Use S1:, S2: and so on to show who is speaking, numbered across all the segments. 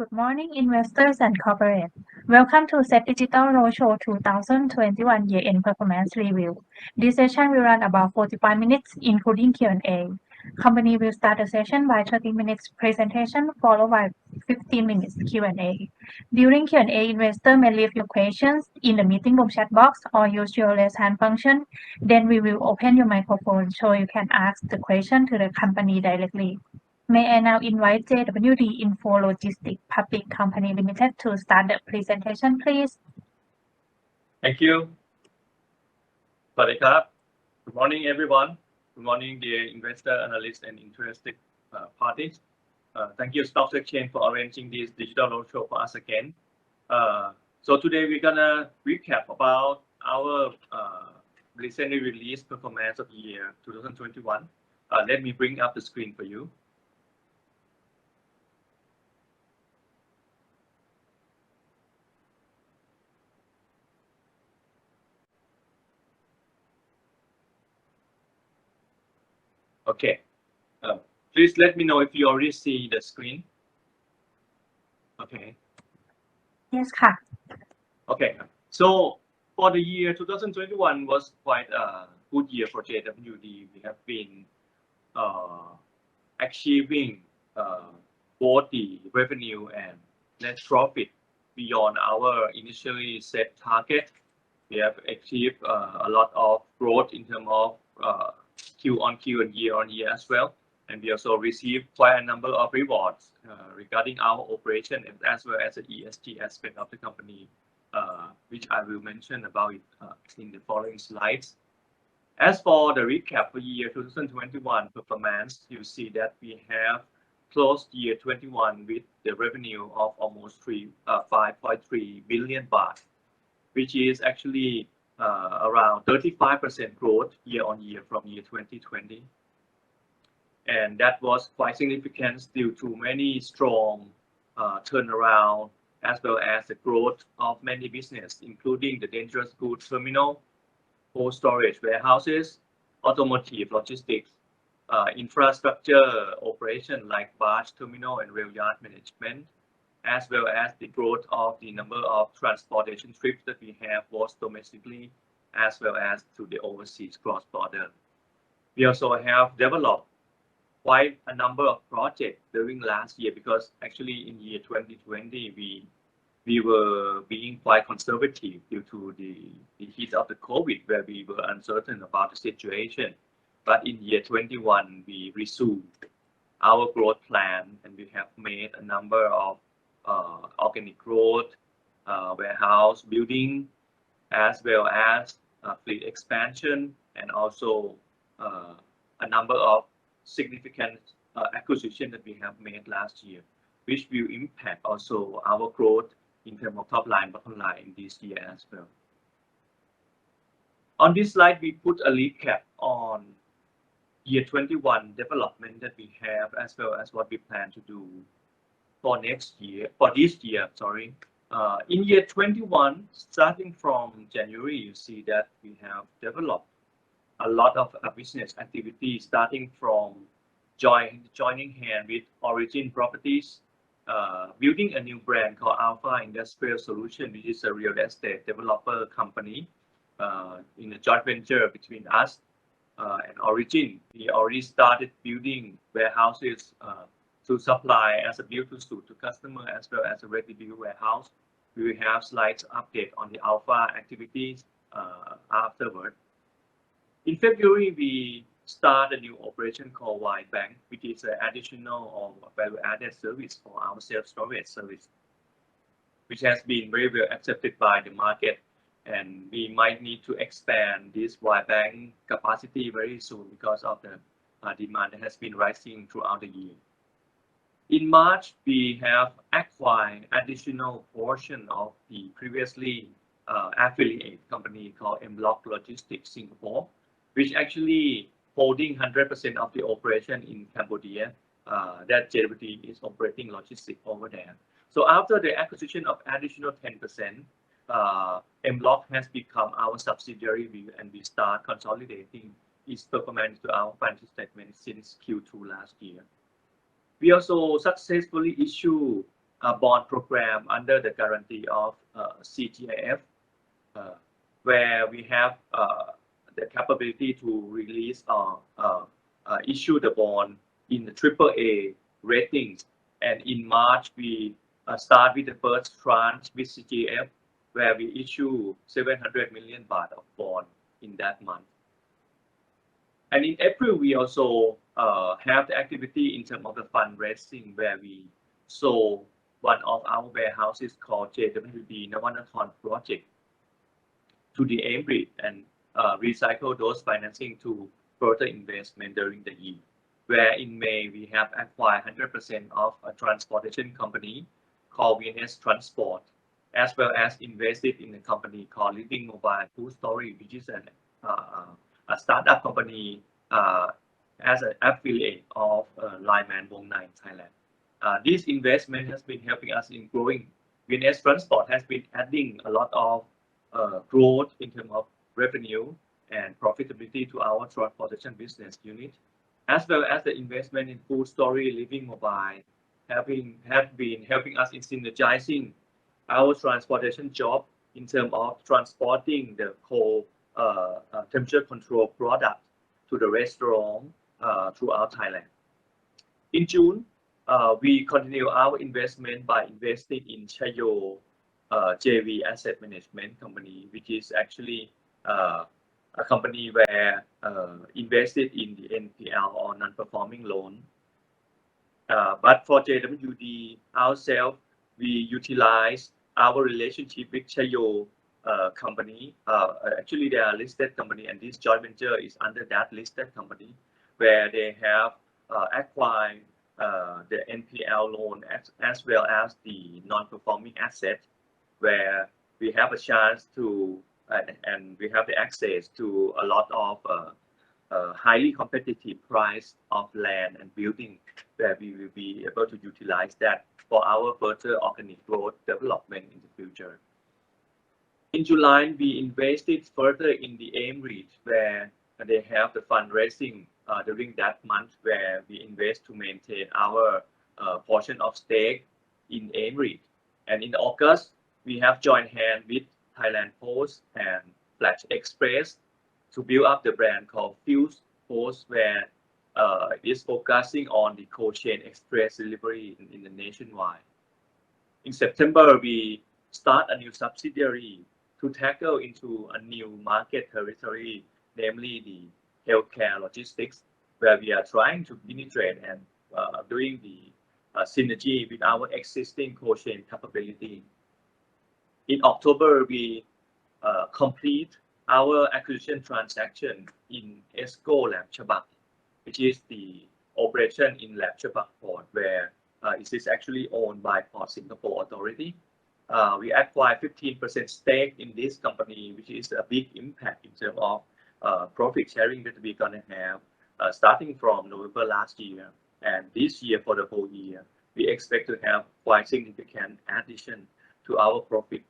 S1: Good morning, investors and corporate. Welcome to SET Digital Roadshow 2021 Year-End Performance Review. This session will run about 45 minutes, including Q&A. Company will start the session by 30 minutes presentation, followed by 15 minutes Q&A. During Q&A, investor may leave your questions in the meeting room chat box or use your raise hand function. Then we will open your microphone so you can ask the question to the company directly. May I now invite JWD INFOLOGISTICS Public Company Limited to start the presentation, please.
S2: Thank you. Good morning, everyone. Good morning, dear investor, analysts, and interested parties. Thank you, Stock Exchange, for arranging this digital roadshow for us again. So today we're gonna recap about our recently released performance of year 2021. Let me bring up the screen for you. Okay, please let me know if you already see the screen. Okay.
S1: Yes,ค่ะ.
S2: Okay, so for the year 2021 was quite a good year for JWD. We have been achieving both the revenue and net profit beyond our initially set target. We have achieved a lot of growth in terms of Q-on-Q and year-on-year as well, and we also received quite a number of rewards regarding our operation as well as the ESG aspect of the company, which I will mention about in the following slides. As for the recap for year 2021 performance, you see that we have closed year 21 with the revenue of almost 5.3 billion baht, which is actually around 35% growth year-on-year from year 2020. And that was quite significant due to many strong turnaround as well as the growth of many businesses, including the dangerous goods terminal, cold storage warehouses, automotive logistics, infrastructure operation like barge terminal and rail yard management, as well as the growth of the number of transportation trips that we have both domestically as well as to the overseas cross-border. We also have developed quite a number of projects during last year, because actually in year 2020 we were being quite conservative due to the heat of the COVID, where we were uncertain about the situation. But in year 21 we resumed our growth plan, and we have made a number of organic growth, warehouse building, as well as fleet expansion, and also a number of significant acquisitions that we have made last year, which will impact also our growth in terms of top line, bottom line in this year as well. On this slide, we put a recap on year 21 development that we have, as well as what we plan to do for this year. In year 21, starting from January, you see that we have developed a lot of business activity, starting from joining hand with Origin Properties, building a new brand called Alpha Industrial Solution, which is a real estate developer company in a joint venture between us and Origin. We already started building warehouses to supply as a build-to-suit to customer, as well as a ready-built warehouse. We will have slides update on the Alpha activities afterward. In February, we start a new operation called Wide Bank, which is an additional or value-added service for our self-storage service, which has been very well accepted by the market, and we might need to expand this Wide Bank capacity very soon because of the demand that has been rising throughout the year. In March, we have acquired additional portion of the previously affiliate company called INFOLOGISTICS Singapore, which actually holding 100% of the operation in Cambodia. That JWD is operating logistics over there. So after the acquisition of additional 10%, MBlock has become our subsidiary, and we start consolidating its performance to our financial statement since Q2 last year. We also successfully issued a bond program under the guarantee of CGIF, where we have the capability to release or issue the bond in the AAA ratings. And in March, we start with the first tranche with CGF, where we issue 700 million baht of bond in that month. And in April, we also have the activity in terms of the fundraising, where we sold one of our warehouses called JWD Navanakon project to the AIM-REIT and recycle those financing to further investment during the year. Where in May, we have acquired 100% of a transportation company called VNS Transport, as well as invested in a company called Living Mobile Food Story, which is a startup company as an affiliate of Lineman Wongnai in Thailand. This investment has been helping us in growing. VNS Transport has been adding a lot of growth in terms of revenue and profitability to our transportation business unit, as well as the investment in Food Story, Living Mobile, have been helping us in synergizing our transportation job in terms of transporting the cold temperature control product to the restaurant throughout Thailand. In June, we continue our investment by investing in Chayo JV Asset Management Company, which is actually a company where invested in the NPL or non-performing loan. But for JWD ourselves, we utilize our relationship with Chayo company. Actually, they are a listed company, and this joint venture is under that listed company, where they have acquired the NPL loan as well as the non-performing asset, where we have a chance to and we have the access to a lot of highly competitive price of land and building, where we will be able to utilize that for our further organic growth development in the future. In July, we invested further in the AIM-REIT, where they have the fundraising during that month, where we invest to maintain our portion of stake in AIM-REIT. And in August, we have joined hands with Thailand Post and Flash Express to build up the brand called Fuse Post, where it is focusing on the cold chain express delivery in the nationwide. In September, we start a new subsidiary to tackle into a new market territory, namely the healthcare logistics, where we are trying to penetrate and doing the synergy with our existing cold chain capability. In October, we complete our acquisition transaction in ESCO Lab Chabak, which is the operation in Lab Chabak Port, where it is actually owned by Port Singapore Authority. We acquired 15% stake in this company, which is a big impact in terms of profit sharing that we're going to have starting from November last year. And this year, for the whole year, we expect to have quite significant addition to our profit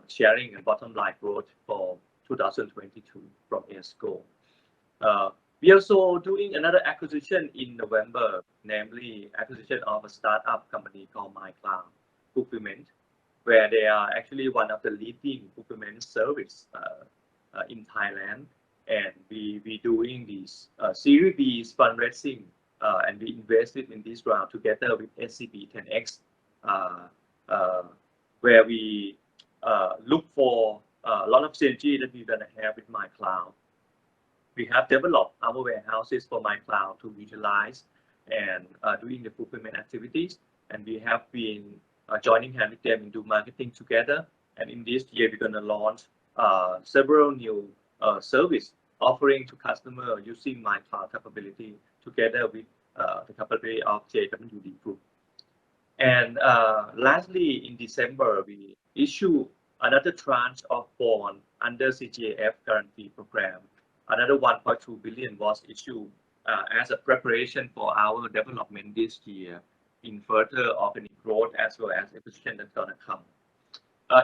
S2: sharing and bottom line growth for 2022 from ESCO. We also doing another acquisition in November, namely acquisition of a startup company called MyCloud Fulfillment, where they are actually one of the leading fulfillment service in Thailand. And we doing this Series B fundraising, and we invested in this round together with SCB 10X, where we look for a lot of synergy that we're going to have with MyCloud. We have developed our warehouses for MyCloud to utilize and doing the fulfillment activities, and we have been joining hands with them and do marketing together. And in this year, we're going to launch several new service offering to customers using MyCloud capability together with the capability of JWD Group. And lastly, in December, we issue another tranche of bond under CGF guarantee program. Another 1.2 billion was issued as a preparation for our development this year in further organic growth as well as acquisition that's going to come.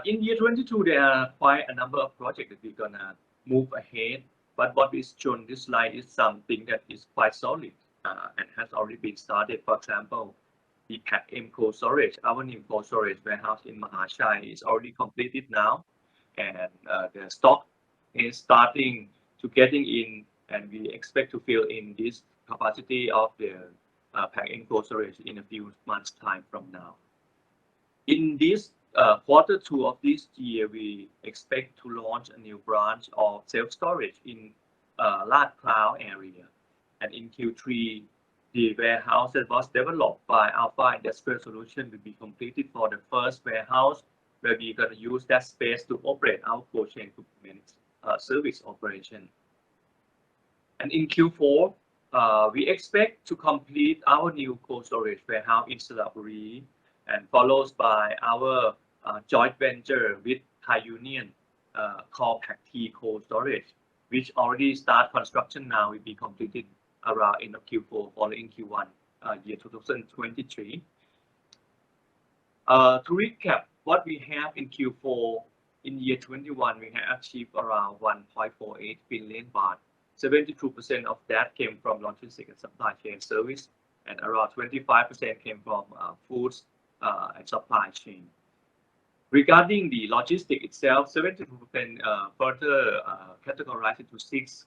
S2: In year 22, there are quite a number of projects that we're going to move ahead. But what is shown in this slide is something that is quite solid and has already been started. For example, the Pack M cold storage, our new cold storage warehouse in Mahachai is already completed now, and the stock is starting to getting in, and we expect to fill in this capacity of the Pack M cold storage in a few months' time from now. In this quarter 2 of this year, we expect to launch a new branch of self-storage in Lad Krao area, and in Q3, the warehouse that was developed by Alpha Industrial Solution will be completed for the first warehouse, where we're going to use that space to operate our cold chain equipment service operation. And in Q4, we expect to complete our new cold storage warehouse in Sraburi, and followed by our joint venture with Thai Union called Pack T Cold Storage, which already start construction now, will be completed around end of Q4, following Q1 year 2023. To recap what we have in Q4, in year 21, we have achieved around 1.48 billion baht. 72% of that came from logistics and supply chain service, and around 25% came from foods and supply chain. Regarding the logistics itself, 72% further categorized into 6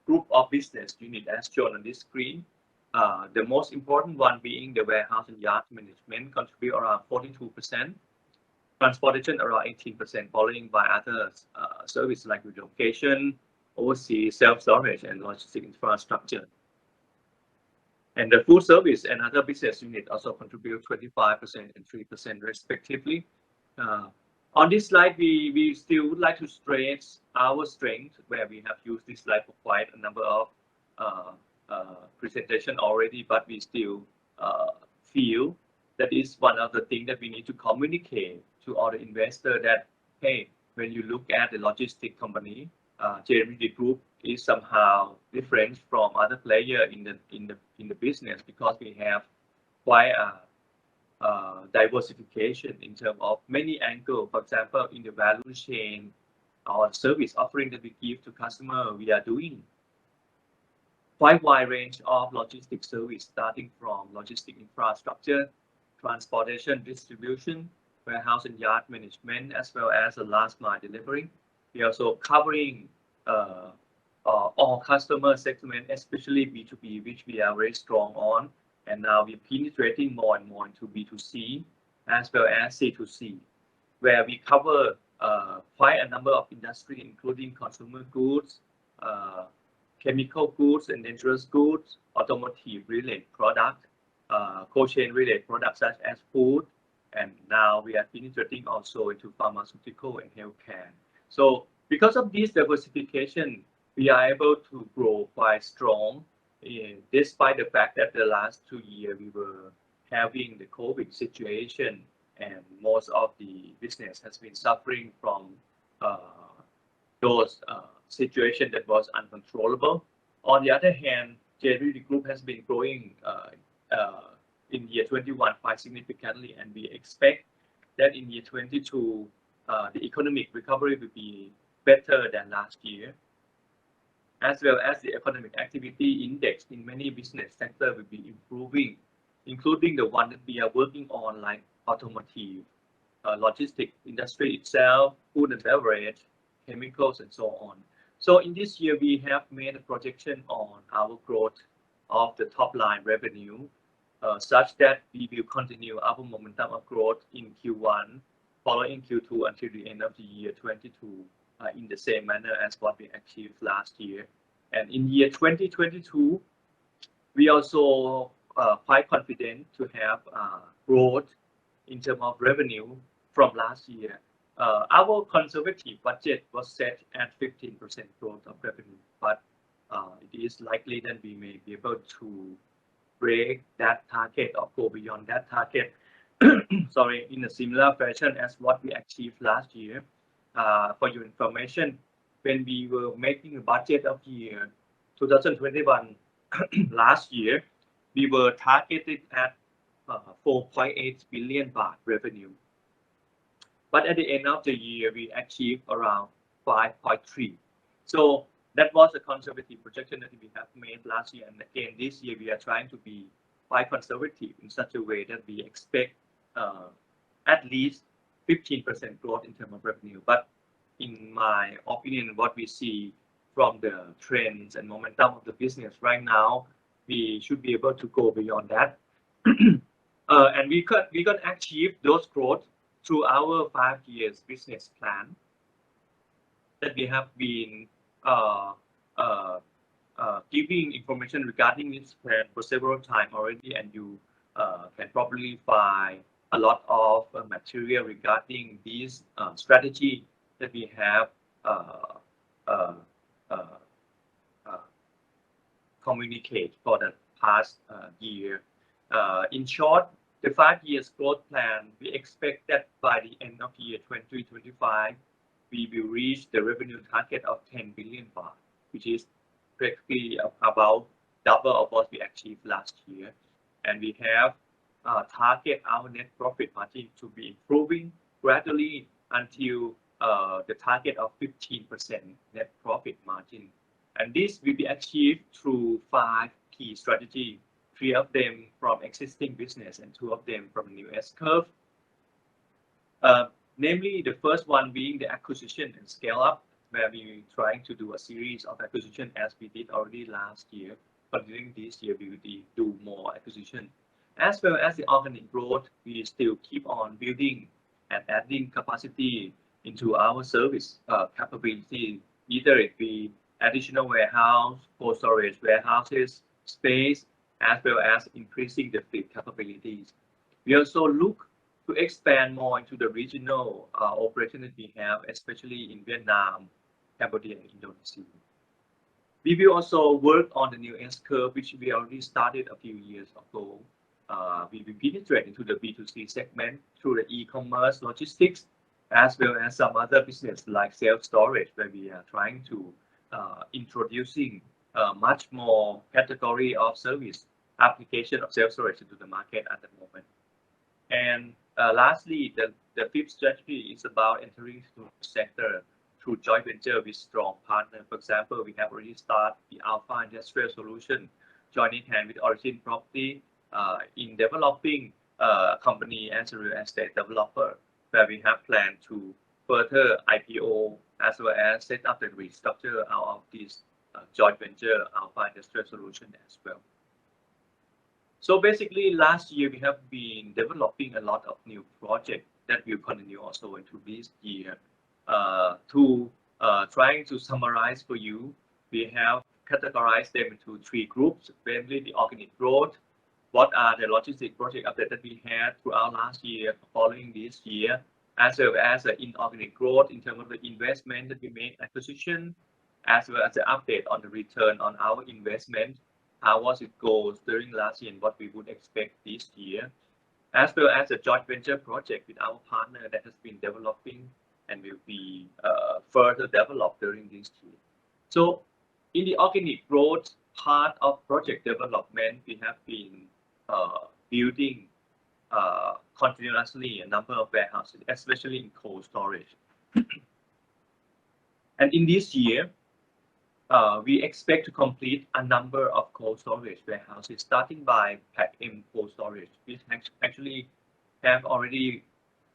S2: group of business units as shown on this screen. The most important one being the warehouse and yard management, contribute around 42%, transportation around 18%, following by other services like relocation, overseas self-storage, and logistics infrastructure. And the food service and other business units also contribute 25% and 3% respectively. On this slide, we still would like to stress our strength, where we have used this slide for quite a number of presentation already, but we still feel that is one of the things that we need to communicate to all the investors, that hey, when you look at the logistic company, JWD Group is somehow different from other players in the business, because we have quite a diversification in terms of many angles. For example, in the value chain or service offering that we give to customer, we are doing quite wide range of logistics service, starting from logistic infrastructure, transportation, distribution, warehouse and yard management, as well as the last mile delivery. We are also covering all customer segments, especially B2B, which we are very strong on. And now we're penetrating more and more into B2C as well as C2C, where we cover quite a number of industries, including consumer goods, chemical goods and dangerous goods, automotive related products, cold chain related products such as food, and now we are penetrating also into pharmaceutical and healthcare. So because of this diversification, we are able to grow quite strong, despite the fact that the last 2 years we were having the COVID situation, and most of the business has been suffering from those situations that was uncontrollable. On the other hand, JWD Group has been growing in year 21 quite significantly, and we expect that in year 22 the economic recovery will be better than last year, as well as the economic activity index in many business sectors will be improving, including the one that we are working on, like automotive, logistic industry itself, food and beverage, chemicals, and so on. So in this year, we have made a projection on our growth of the top line revenue, such that we will continue our momentum of growth in Q1, following Q2 until the end of the year 22. In the same manner as what we achieved last year. And in year 2022, we also quite confident to have growth in terms of revenue from last year. Our conservative budget was set at 15% growth of revenue, but it is likely that we may be able to break that target or go beyond that target sorry, in a similar fashion as what we achieved last year. For your information, when we were making a budget of year 2021 last year, we were targeted at 4.8 billion baht revenue. But at the end of the year, we achieved around 5.3. So that was a conservative projection that we have made last year. And again, this year, we are trying to be quite conservative in such a way that we expect at least 15% growth in terms of revenue. But in my opinion, what we see from the trends and momentum of the business right now, we should be able to go beyond that. And we can achieve those growth through our 5 years business plan that we have been giving information regarding this plan for several times already, and you can probably find a lot of material regarding this strategy that we have communicate for the past year. In short, the 5 years growth plan, we expect that by the end of year 2025, we will reach the revenue target of 10 billion baht, which is practically about double of what we achieved last year. And we have target our net profit margin to be improving gradually until the target of 15% net profit margin. And this will be achieved through 5 key strategies, 3 of them from existing business and 2 of them from new S-curve. Namely, the first one being the acquisition and scale up, where we're trying to do a series of acquisition as we did already last year. But during this year, we will do more acquisition. As well as the organic growth, we still keep on building and adding capacity into our service capability, either it be additional warehouse, cold storage warehouses, space, as well as increasing the fleet capabilities. We also look to expand more into the regional operation that we have, especially in Vietnam, Cambodia, and Indonesia. We will also work on the new S-curve, which we already started a few years ago. We will penetrate into the B2C segment through the e-commerce logistics, as well as some other business like self-storage, where we are trying to introducing much more category of service application of self-storage into the market at the moment. And lastly, the 5th strategy is about entering into the sector through joint venture with strong partner. For example, we have already started the Alpha Industrial Solution, joining hand with Origin Property in developing a company as a real estate developer, where we have planned to further IPO as well as set up the restructure out of this joint venture Alpha Industrial Solution as well. So basically, last year we have been developing a lot of new projects that will continue also into this year. Trying to summarize for you, we have categorized them into 3 groups, mainly the organic growth. What are the logistic project updates that we had throughout last year, following this year, as well as the inorganic growth in terms of the investment that we made, acquisition, as well as the update on the return on our investment, how was it goes during last year and what we would expect this year, as well as a joint venture project with our partner that has been developing and will be further developed during this year. So in the organic growth part of project development, we have been building continuously a number of warehouses, especially in cold storage. And in this year, we expect to complete a number of cold storage warehouses, starting by Pack M cold storage, which actually have already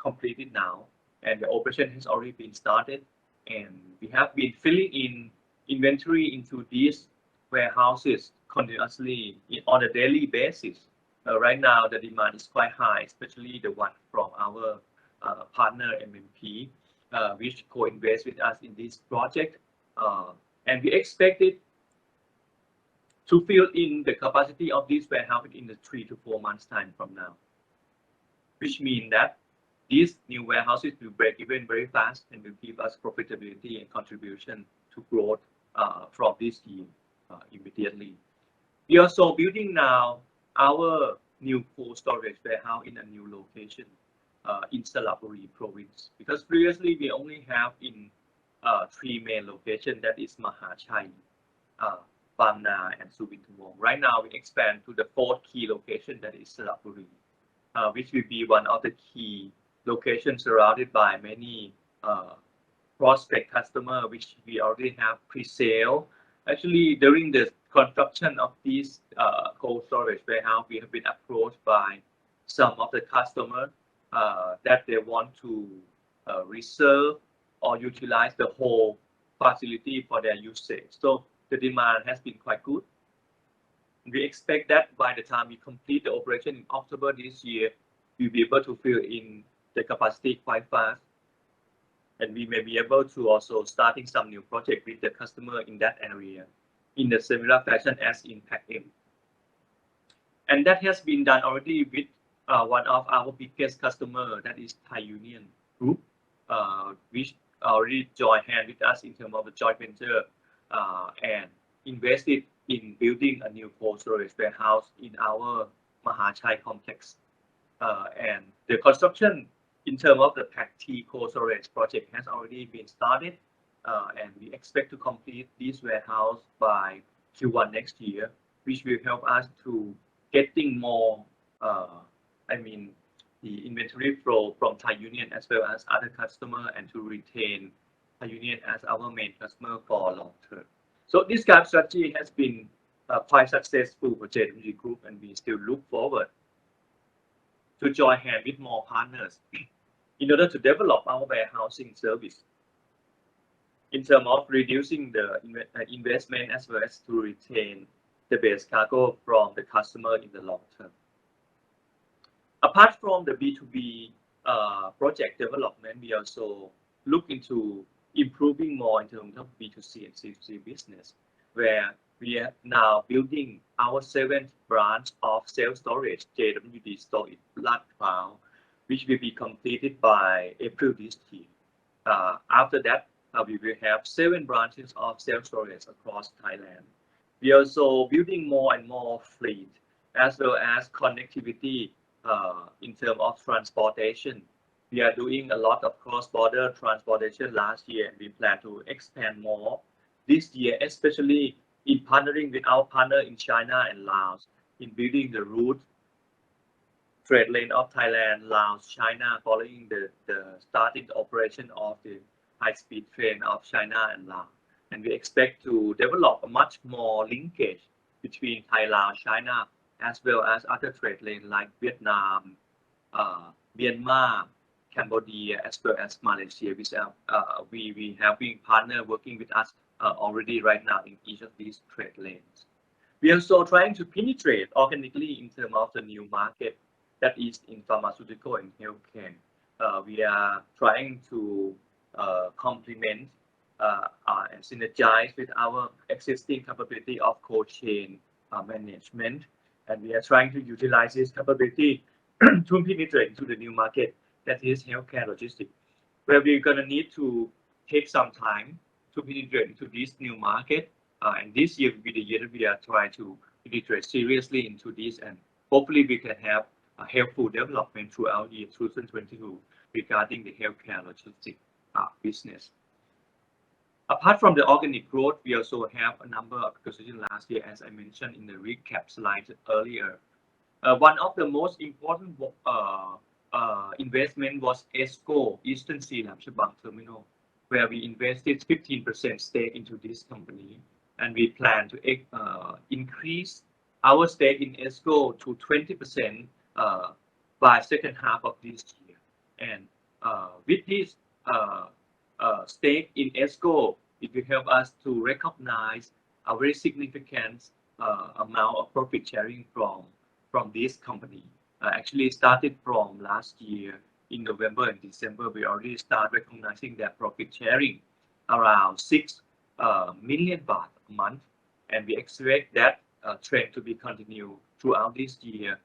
S2: completed now, and the operation has already been started. And we have been filling in inventory into these warehouses continuously on a daily basis. Right now, the demand is quite high, especially the one from our partner MMP, which co-invest with us in this project. And we expect it to fill in the capacity of this warehouse in the 3 to 4 months time from now, which means that these new warehouses will break even very fast and will give us profitability and contribution to growth from this year immediately. We are also building now our new cold storage warehouse in a new location in Salaburi province, because previously we only have in 3 main locations, that is Mahachai, Bang Na, and Suwintumong. Right now we expand to the 4th key location, that is Salaburi, which will be one of the key locations surrounded by many prospect customers, which we already have pre-sale Actually, during the construction of these cold storage warehouse, we have been approached by some of the customers that they want to reserve or utilize the whole facility for their usage. So the demand has been quite good. We expect that by the time we complete the operation in October this year, we'll be able to fill in the capacity quite fast. And we may be able to also starting some new project with the customer in that area in the similar fashion as in Pack M. And that has been done already with one of our biggest customer, that is Thai Union Group, which already joined hand with us in terms of the joint venture and invested in building a new cold storage warehouse in our Mahachai complex. And the construction in terms of the Pack T cold storage project has already been started, and we expect to complete this warehouse by Q1 next year, which will help us to getting more, the inventory flow from Thai Union as well as other customer, and to retain Thai Union as our main customer for long term. So this kind of strategy has been quite successful for JWD Group, and we still look forward to join hand with more partners in order to develop our warehousing service in terms of reducing the investment as well as to retain the base cargo from the customer in the long term. Apart from the B2B project development, we also look into improving more in terms of B2C and C2C business, where we are now building our 7th branch of self-storage JWD store in Lat Phao, which will be completed by April this year. After that, we will have 7 branches of self-storage across Thailand. We are also building more and more fleet as well as connectivity in terms of transportation. We are doing a lot of cross-border transportation last year, and we plan to expand more this year, especially in partnering with our partner in China and Laos in building the route trade lane of Thailand, Laos, China, following the starting operation of the high-speed train of China and Laos. And we expect to develop a much more linkage between Thai, Laos, China, as well as other trade lanes like Vietnam, Myanmar, Cambodia, as well as Malaysia, which we have been partner working with us already right now in each of these trade lanes. We are also trying to penetrate organically in terms of the new market that is in pharmaceutical and healthcare. We are trying to complement and synergize with our existing capability of cold chain management, and we are trying to utilize this capability to penetrate into the new market that is healthcare logistics, where we're going to need to take some time to penetrate into this new market, and this year will be the year that we are trying to penetrate seriously into this, and hopefully we can have a helpful development throughout year 2022 regarding the healthcare logistics business. Apart from the organic growth, we also have a number of acquisitions last year, as I mentioned in the recap slide earlier. One of the most important investment was ESCO, Eastern Sea Lamshabang Terminal, where we invested 15% stake into this company, and we plan to increase our stake in ESCO to 20% by second half of this year. And with this stake in ESCO, it will help us to recognize a very significant amount of profit sharing from this company. Actually started from last year in November and December, we already start recognizing that profit sharing around 6 million baht a month, and we expect that trend to be continued throughout this year.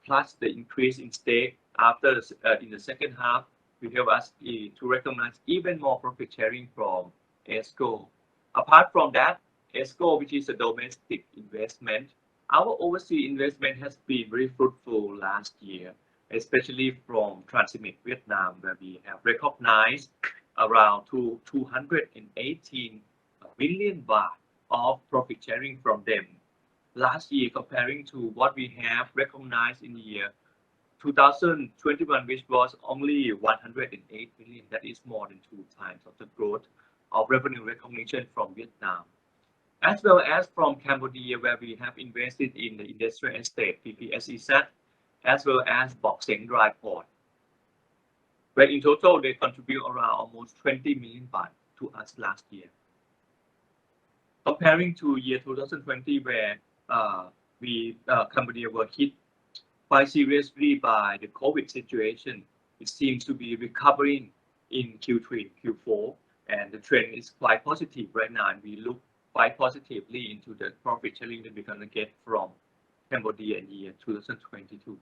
S2: Plus the increase in stake after in the second half will help us to recognize even more profit sharing from ESCO. Apart from that, ESCO, which is a domestic investment, our overseas investment has been very fruitful last year, especially from Transmit Vietnam, where we have recognized around 218 million baht of profit sharing from them last year, comparing to what we have recognized in the year 2021, which was only 108 million. That is more than 2 times of the growth of revenue recognition from Vietnam. as well as from Cambodia, where we have invested in the industrial estate PPSEZ, as well as Bok Seng Dry Port, where in total they contribute around almost 20 million baht to us last year. Comparing to year 2020, where Cambodia were hit quite seriously by the COVID situation, it seems to be recovering in Q3, Q4, and the trend is quite positive right now, and we look quite positively into the profit sharing that we're going to get from Cambodia in year 2022.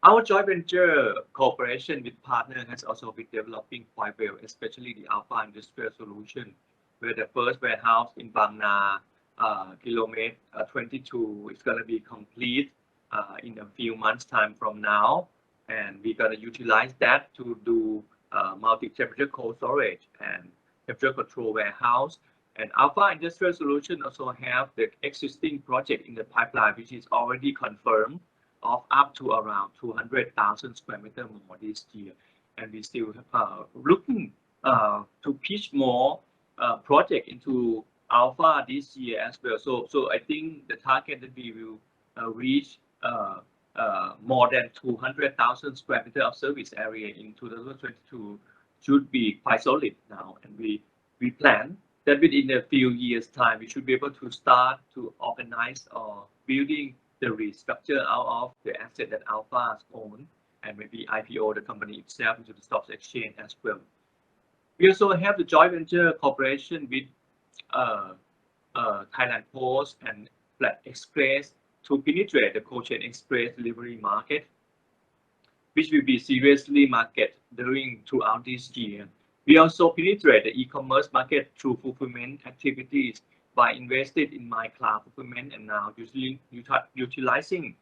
S2: Our joint venture cooperation with partner has also been developing quite well, especially the Alpha Industrial Solution, where the first warehouse in Bang Na, kilometer 22, is going to be complete in a few months' time from now, and we're going to utilize that to do multi-temperature cold storage and temperature control warehouse. And Alpha Industrial Solution also have the existing project in the pipeline, which is already confirmed, of up to around 200,000 square meter more this year, and we still looking to pitch more project into Alpha this year as well. So I think the target that we will reach more than 200,000 square meter of service area in 2022 should be quite solid now, and we plan that within a few years' time we should be able to start to organize or building the restructure out of the asset that Alpha owns, and maybe IPO the company itself into the stock exchange as well. We also have the joint venture cooperation with Thailand Post and Flat Express to penetrate the cold chain express delivery market, which will be seriously marketed throughout this year. We also penetrate the e-commerce market through fulfillment activities by investing in My Cloud Fulfillment and now utilizing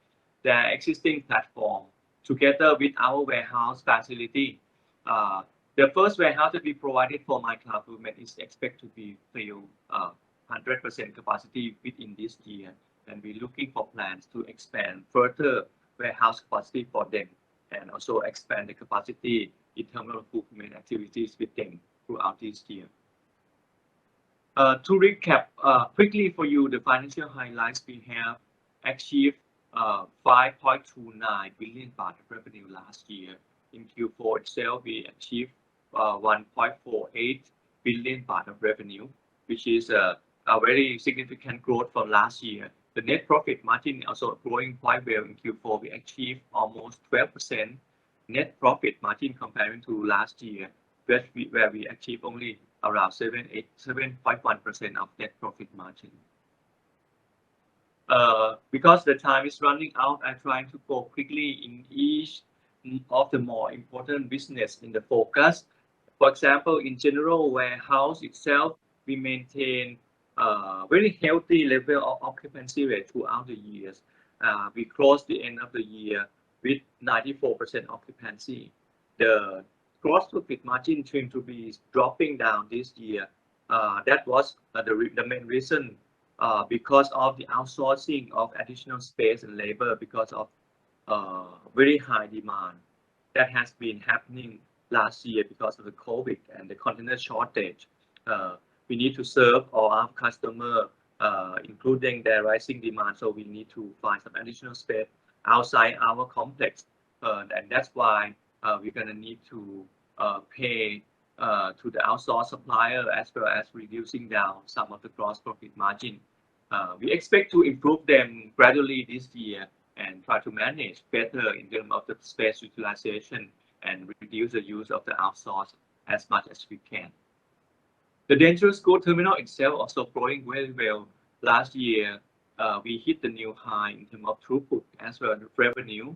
S2: their existing platform together with our warehouse facility. The first warehouse that we provided for My Cloud Fulfillment is expected to be filled 100% capacity within this year, and we're looking for plans to expand further warehouse capacity for them and also expand the capacity in terms of fulfillment activities with them throughout this year. To recap quickly for you the financial highlights, we have achieved 5.29 billion baht of revenue last year. In Q4 itself, we achieved 1.48 billion baht of revenue, which is a very significant growth from last year. The net profit margin also growing quite well. In Q4, we achieved almost 12% net profit margin comparing to last year, where we achieved only around 7.1% of net profit margin. Because the time is running out, I'm trying to go quickly in each of the more important business in the focus. For example, in general warehouse itself, we maintain very healthy level of occupancy rate throughout the years. We closed the end of the year with 94% occupancy. The gross profit margin seemed to be dropping down this year. That was the main reason because of the outsourcing of additional space and labor because of very high demand that has been happening last year because of the COVID and the container shortage. We need to serve all our customers, including their rising demand, so we need to find some additional space outside our complex, and that's why we're going to need to pay to the outsourced supplier as well as reducing down some of the gross profit margin. We expect to improve them gradually this year and try to manage better in terms of the space utilization and reduce the use of the outsource as much as we can. The dangerous goods terminal itself also growing very well. Last year, we hit the new high in terms of throughput as well as revenue.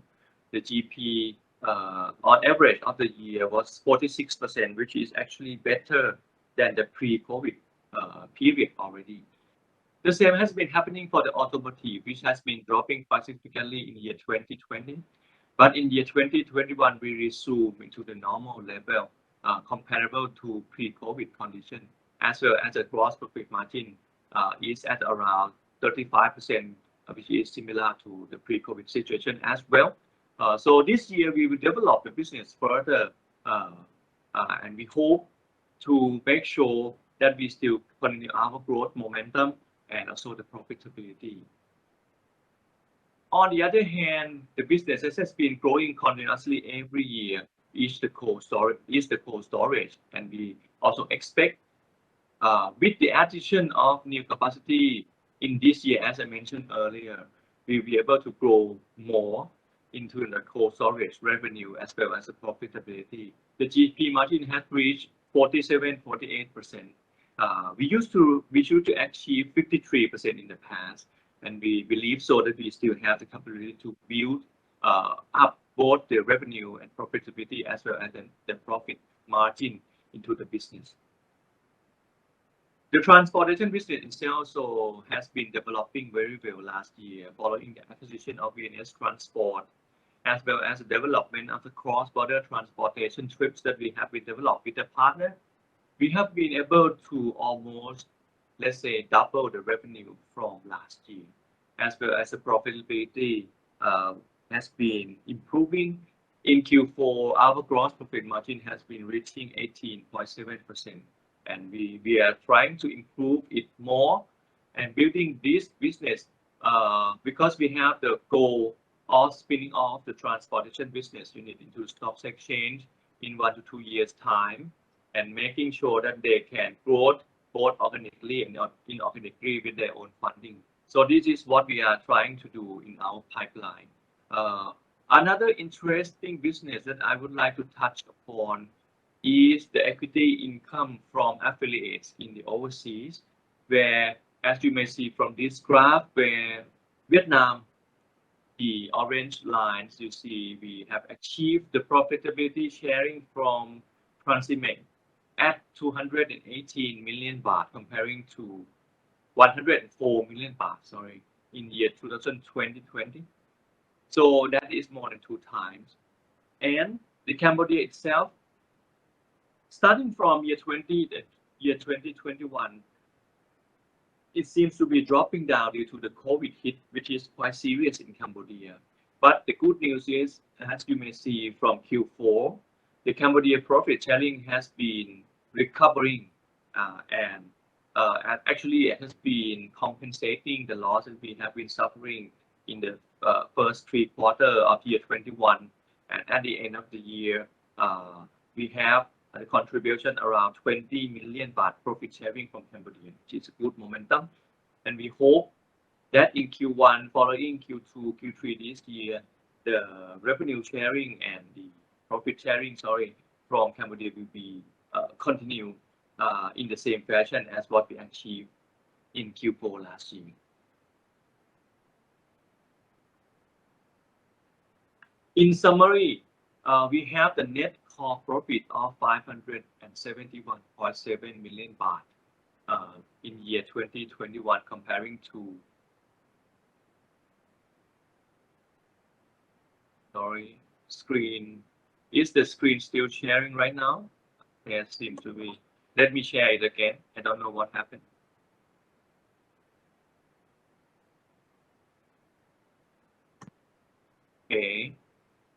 S2: The GP on average of the year was 46%, which is actually better than the pre-COVID period already. The same has been happening for the automotive, which has been dropping quite significantly in year 2020. But in year 2021, we resume into the normal level comparable to pre-COVID condition, as well as the gross profit margin is at around 35%, which is similar to the pre-COVID situation as well. So this year we will develop the business further, and we hope to make sure that we still continue our growth momentum and also the profitability. On the other hand, the business has been growing continuously every year, is the cold storage, and we also expect with the addition of new capacity in this year, as I mentioned earlier, we'll be able to grow more into the cold storage revenue as well as the profitability. The GP margin has reached 47-48%. We used to achieve 53% in the past, and we believe so that we still have the capability to build up both the revenue and profitability as well as the profit margin into the business. The transportation business itself also has been developing very well last year following the acquisition of VNS Transport, as well as the development of the cross-border transportation trips that we have been developed with a partner. We have been able to almost, let's say, double the revenue from last year, as well as the profitability has been improving. In Q4, our gross profit margin has been reaching 18.7%, and we are trying to improve it more and building this business because we have the goal of spinning off the transportation business unit into stock exchange in 1 to 2 years time, and making sure that they can grow both organically and inorganically with their own funding. So this is what we are trying to do in our pipeline. Another interesting business that I would like to touch upon is the equity income from affiliates in the overseas, where, as you may see from this graph, where Vietnam, the orange lines, you see we have achieved the profitability sharing from Transimex at 218 million baht, comparing to 104 million baht, sorry, in year 2020. So that is more than 2 times. And the Cambodia itself, starting from year 2021, it seems to be dropping down due to the COVID hit, which is quite serious in Cambodia. But the good news is, as you may see from Q4, the Cambodia profit sharing has been recovering and actually it has been compensating the losses we have been suffering in the first 3 quarters of year 21. And at the end of the year, we have a contribution around 20 million baht profit sharing from Cambodia, which is a good momentum. And we hope that in Q1, following Q2, Q3 this year, the revenue sharing and the profit sharing, from Cambodia will be continue in the same fashion as what we achieved in Q4 last year. In summary, we have the net core profit of 571.7 million baht in year 2021, comparing to, screen. Is the screen still sharing right now? Yes, seems to be. Let me share it again. I don't know what happened. Okay,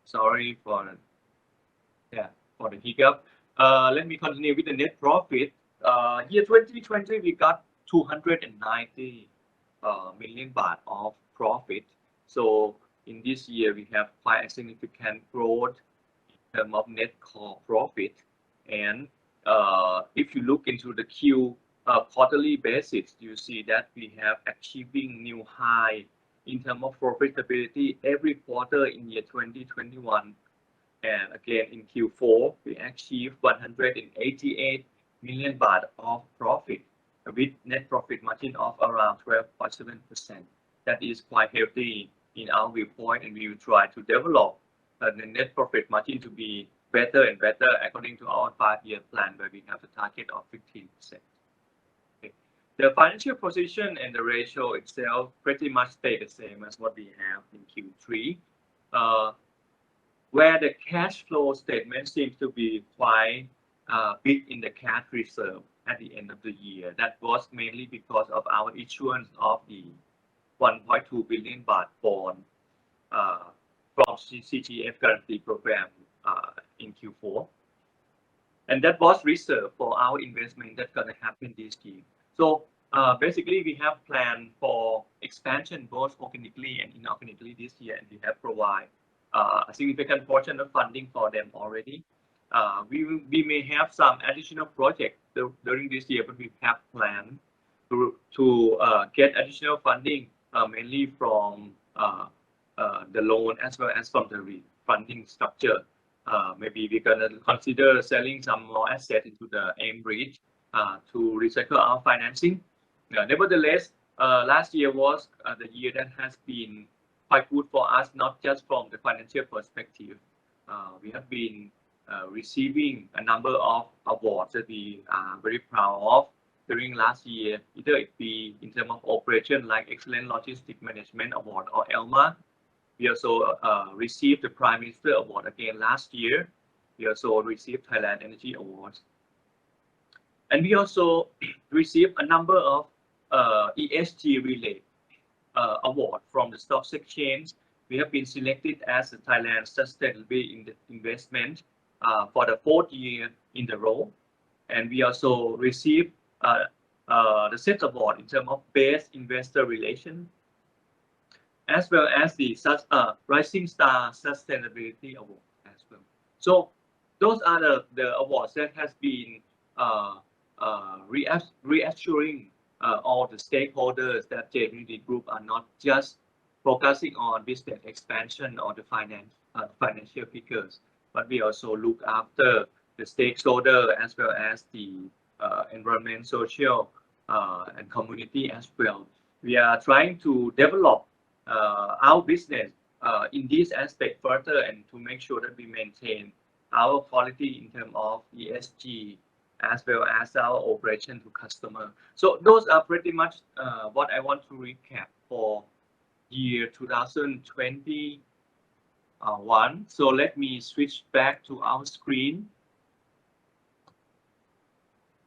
S2: sorry for the hiccup. Let me continue with the net profit. Year 2020, we got 290 million baht of profit. So in this year, we have quite a significant growth in terms of net core profit. And if you look into the quarterly basis, you see that we have achieving new high in terms of profitability every quarter in year 2021. And again, in Q4, we achieved 188 million baht of profit with net profit margin of around 12.7%. That is quite healthy in our viewpoint, and we will try to develop the net profit margin to be better and better according to our 5-year plan, where we have the target of 15%. Okay. The financial position and the ratio itself pretty much stay the same as what we have in Q3. Where the cash flow statement seems to be quite big in the cash reserve at the end of the year. That was mainly because of our issuance of the 1.2 billion baht bond from CGF guarantee program in Q4. and that was reserved for our investment that's going to happen this year. So basically, we have planned for expansion both organically and inorganically this year, and we have provided a significant portion of funding for them already. We may have some additional projects during this year, but we have planned to get additional funding mainly from the loan as well as from the funding structure. Maybe we're going to consider selling some more assets into the AIM bridge to recycle our financing. Nevertheless, last year was the year that has been quite good for us, not just from the financial perspective. We have been receiving a number of awards that we are very proud of during last year, either it be in terms of operation like Excellent Logistics Management Award or ELMA. We also received the Prime Minister Award again last year. We also received Thailand Energy Awards. And we also received a number of ESG related awards from the stock exchange. We have been selected as the Thailand Sustainability Investment for the 4th year in a row. And we also received the SET Award in terms of Best Investor Relations, as well as the Rising Star Sustainability Award as well. So those are the awards that has been reassuring all the stakeholders that JWD Group are not just focusing on business expansion or the financial figures, but we also look after the stakeholder as well as the environment, social, and community as well. We are trying to develop our business in this aspect further and to make sure that we maintain our quality in terms of ESG as well as our operation to customer. So those are pretty much what I want to recap for year 2021. So let me switch back to our screen.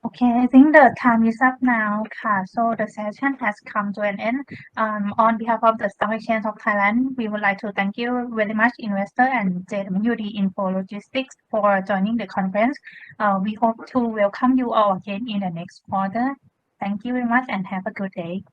S1: Okay, I think the time is up now. So the session has come to an end. On behalf of the Stock Exchange of Thailand, we would like to thank you very much, investor and JWD INFOLOGISTICS, for joining the conference. We hope to welcome you all again in the next quarter. Thank you very much and have a good day.